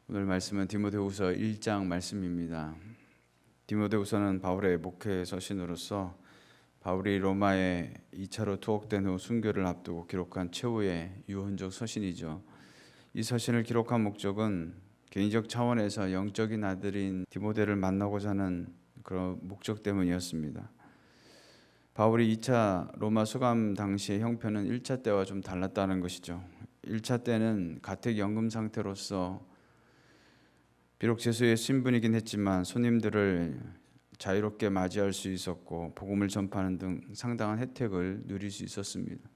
오늘 말씀은 디모데후서 1장 말씀입니다. 디모데후서는 바울의 목회 서신으로서 바울이 로마에 2차로 투옥된 후 순교를 앞두고 기록한 최후의 유언적 서신이죠. 이 서신을 기록한 목적은 개인적 차원에서 영적인 아들인 디모데를 만나고자 하는 그런 목적 때문이었습니다. 바울이 2차 로마 수감 당시의 형편은 1차 때와 좀 달랐다는 것이죠. 1차 때는 가택연금 상태로서 비록 제수의 신분이긴 했지만 손님들을 자유롭게 맞이할 수 있었고 복음을 전파하는 등 상당한 혜택을 누릴 수 있었습니다.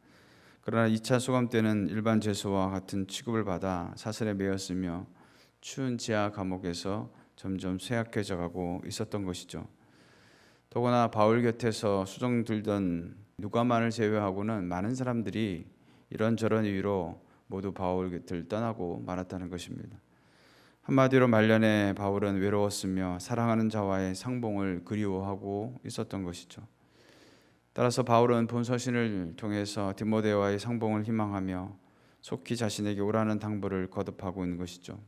그러나 2차 수감 때는 일반 제수와 같은 취급을 받아 사슬에 매였으며 추운 지하 감옥에서 점점 쇠약해져 가고 있었던 것이죠. 더구나 바울 곁에서 수종 들던 누가만을 제외하고는 많은 사람들이 이런저런 이유로 모두 바울 곁을 떠나고 말았다는 것입니다. 한마디로 말년에 바울은 외로웠으며 사랑하는 자와의 상봉을 그리워하고 있었던 것이죠. 따라서 바울은 본 서신을 통해서 디모데와의 상봉을 희망하며 속히 자신에게 오라는 당부를 거듭하고 있는 것이죠.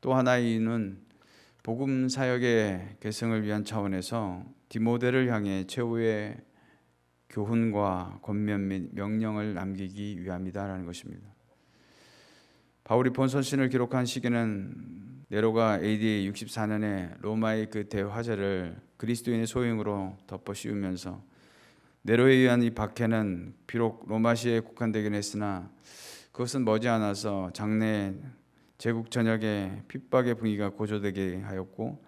또 하나의 이유는 복음 사역의 계승을 위한 차원에서 디모데를 향해 최후의 교훈과 권면 및 명령을 남기기 위함이다라는 것입니다. 바울이 본서신을 기록한 시기는 네로가 AD 64년에 로마의 그 대화재를 그리스도인의 소행으로 덮어 씌우면서 네로에 의한 이 박해는 비록 로마시에 국한되긴 했으나 그것은 머지않아서 장래 제국 전역에 핍박의 분위기가 고조되게 하였고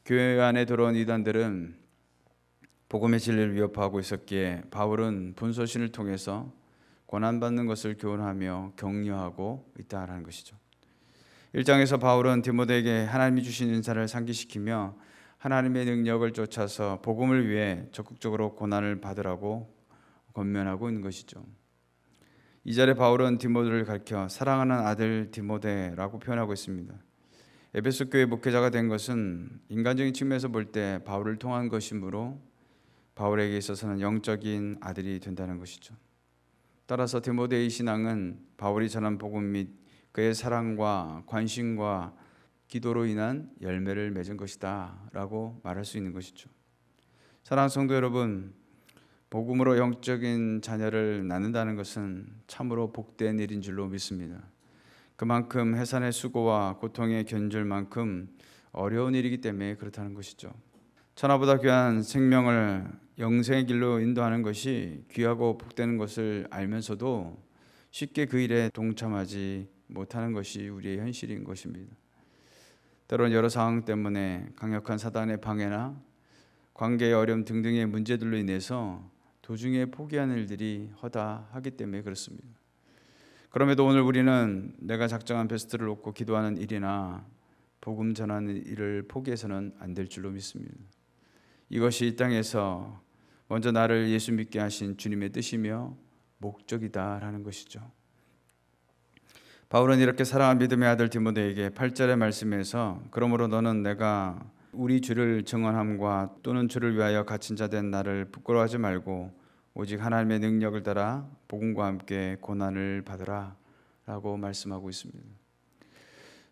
교회 안에 들어온 이단들은 복음의 진리를 위협하고 있었기에 바울은 본서신을 통해서 고난받는 것을 교훈하며 격려하고 있다라는 것이죠. 1장에서 바울은 디모데에게 하나님이 주신 인사를 상기시키며 하나님의 능력을 쫓아서 복음을 위해 적극적으로 고난을 받으라고 권면하고 있는 것이죠. 2절에 바울은 디모데를 가리켜 사랑하는 아들 디모데라고 표현하고 있습니다. 에베소 교회 목회자가 된 것은 인간적인 측면에서 볼 때 바울을 통한 것이므로 바울에게 있어서는 영적인 아들이 된다는 것이죠. 따라서 디모데의 신앙은 바울이 전한 복음 및 그의 사랑과 관심과 기도로 인한 열매를 맺은 것이다 라고 말할 수 있는 것이죠. 사랑하는 성도 여러분, 복음으로 영적인 자녀를 낳는다는 것은 참으로 복된 일인 줄로 믿습니다. 그만큼 해산의 수고와 고통의 견줄 만큼 어려운 일이기 때문에 그렇다는 것이죠. 천하보다 귀한 생명을 영생의 길로 인도하는 것이 귀하고 복되는 것을 알면서도 쉽게 그 일에 동참하지 못하는 것이 우리의 현실인 것입니다. 때로는 여러 상황 때문에 강력한 사단의 방해나 관계의 어려움 등등의 문제들로 인해서 도중에 포기하는 일들이 허다하기 때문에 그렇습니다. 그럼에도 오늘 우리는 내가 작정한 베스트를 놓고 기도하는 일이나 복음 전하는 일을 포기해서는 안 될 줄로 믿습니다. 이것이 이 땅에서 먼저 나를 예수 믿게 하신 주님의 뜻이며 목적이다라는 것이죠. 바울은 이렇게 사랑하는 믿음의 아들 디모데에게 8절의 말씀에서 그러므로 너는 내가 우리 주를 증언함과 또는 주를 위하여 갇힌 자 된 나를 부끄러워하지 말고 오직 하나님의 능력을 따라 복음과 함께 고난을 받으라 라고 말씀하고 있습니다.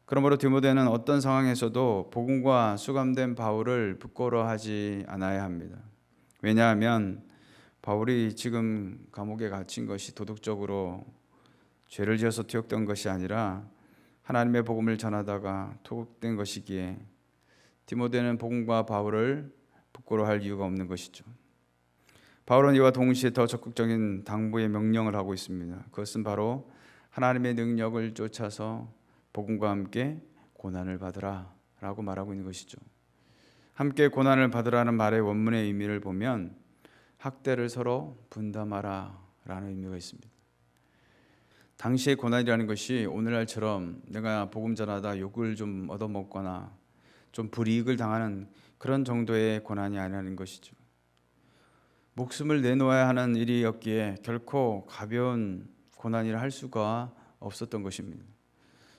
그러므로 디모데는 어떤 상황에서도 복음과 수감된 바울을 부끄러워하지 않아야 합니다. 왜냐하면 바울이 지금 감옥에 갇힌 것이 도덕적으로 죄를 지어서 투옥된 것이 아니라 하나님의 복음을 전하다가 투옥된 것이기에 디모데는 복음과 바울을 부끄러워할 이유가 없는 것이죠. 바울은 이와 동시에 더 적극적인 당부의 명령을 하고 있습니다. 그것은 바로 하나님의 능력을 쫓아서 복음과 함께 고난을 받으라 라고 말하고 있는 것이죠. 함께 고난을 받으라는 말의 원문의 의미를 보면 학대를 서로 분담하라 라는 의미가 있습니다. 당시의 고난이라는 것이 오늘날처럼 내가 복음 전하다 욕을 좀 얻어먹거나 좀 불이익을 당하는 그런 정도의 고난이 아니라는 것이죠. 목숨을 내놓아야 하는 일이었기에 결코 가벼운 고난이라 할 수가 없었던 것입니다.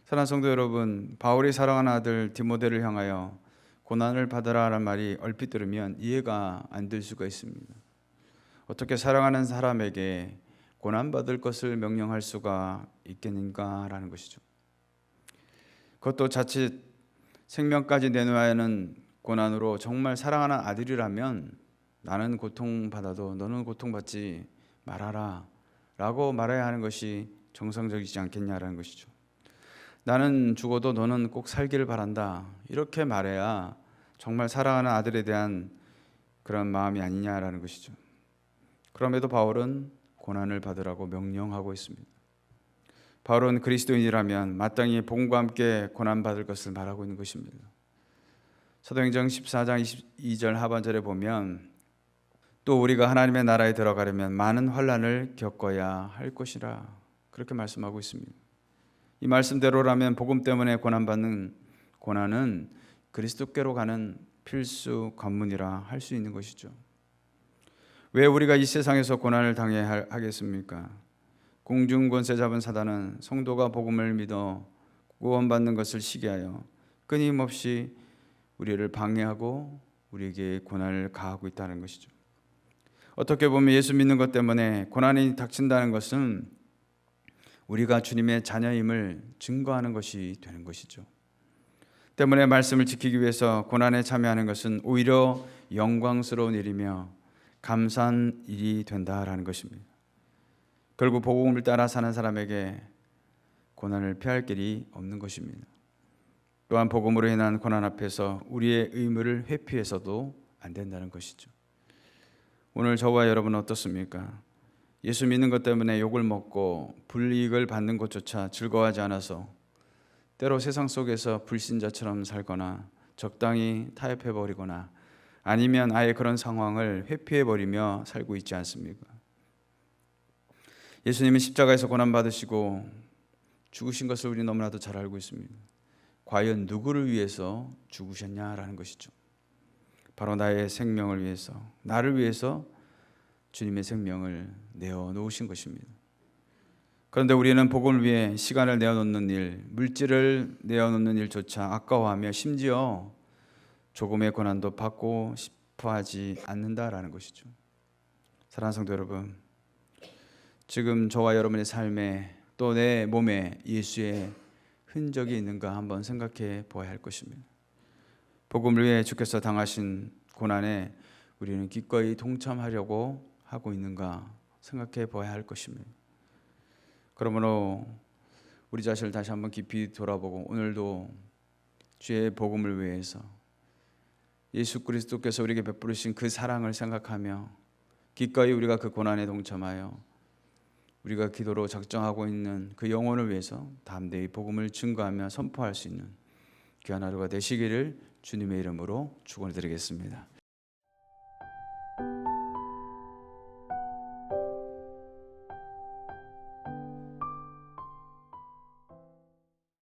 사랑하는 성도 여러분, 바울이 사랑하는 아들 디모데를 향하여 고난을 받으라라는 말이 얼핏 들으면 이해가 안 될 수가 있습니다. 어떻게 사랑하는 사람에게 고난받을 것을 명령할 수가 있겠는가라는 것이죠. 그것도 자칫 생명까지 내놓아야 하는 고난으로 정말 사랑하는 아들이라면 나는 고통받아도 너는 고통받지 말아라 라고 말해야 하는 것이 정상적이지 않겠냐라는 것이죠. 나는 죽어도 너는 꼭 살기를 바란다, 이렇게 말해야 정말 사랑하는 아들에 대한 그런 마음이 아니냐라는 것이죠. 그럼에도 바울은 고난을 받으라고 명령하고 있습니다. 바울은 그리스도인이라면 마땅히 복음과 함께 고난받을 것을 말하고 있는 것입니다. 사도행전 14장 22절 하반절에 보면 또 우리가 하나님의 나라에 들어가려면 많은 환난을 겪어야 할 것이라 그렇게 말씀하고 있습니다. 이 말씀대로라면 복음 때문에 고난받는 고난은 그리스도께로 가는 필수 관문이라 할 수 있는 것이죠. 왜 우리가 이 세상에서 고난을 당해야 하겠습니까? 공중 권세 잡은 사단은 성도가 복음을 믿어 구원받는 것을 시기하여 끊임없이 우리를 방해하고 우리에게 고난을 가하고 있다는 것이죠. 어떻게 보면 예수 믿는 것 때문에 고난이 닥친다는 것은 우리가 주님의 자녀임을 증거하는 것이 되는 것이죠. 때문에 말씀을 지키기 위해서 고난에 참여하는 것은 오히려 영광스러운 일이며 감사한 일이 된다라는 것입니다. 결국 복음을 따라 사는 사람에게 고난을 피할 길이 없는 것입니다. 또한 복음으로 인한 고난 앞에서 우리의 의무를 회피해서도 안 된다는 것이죠. 오늘 저와 여러분은 어떻습니까? 예수 믿는 것 때문에 욕을 먹고 불이익을 받는 것조차 즐거워하지 않아서 때로 세상 속에서 불신자처럼 살거나 적당히 타협해버리거나 아니면 아예 그런 상황을 회피해버리며 살고 있지 않습니까? 예수님은 십자가에서 고난받으시고 죽으신 것을 우리 너무나도 잘 알고 있습니다. 과연 누구를 위해서 죽으셨냐라는 것이죠. 바로 나의 생명을 위해서, 나를 위해서 주님의 생명을 내어놓으신 것입니다. 그런데 우리는 복음을 위해 시간을 내어놓는 일, 물질을 내어놓는 일조차 아까워하며 심지어 조금의 고난도 받고 싶어하지 않는다라는 것이죠. 사랑하는 성도 여러분, 지금 저와 여러분의 삶에 또 내 몸에 예수의 흔적이 있는가 한번 생각해 보아야 할 것입니다. 복음을 위해 주께서 당하신 고난에 우리는 기꺼이 동참하려고 하고 있는가 생각해 보아야 할 것입니다. 그러므로 우리 자신을 다시 한번 깊이 돌아보고 오늘도 주의 복음을 위해서 예수 그리스도께서 우리에게 베푸르신 그 사랑을 생각하며 기꺼이 우리가 그 고난에 동참하여 우리가 기도로 작정하고 있는 그 영혼을 위해서 담대히 복음을 증거하며 선포할 수 있는 귀한 하루가 되시기를 주님의 이름으로 축원드리겠습니다.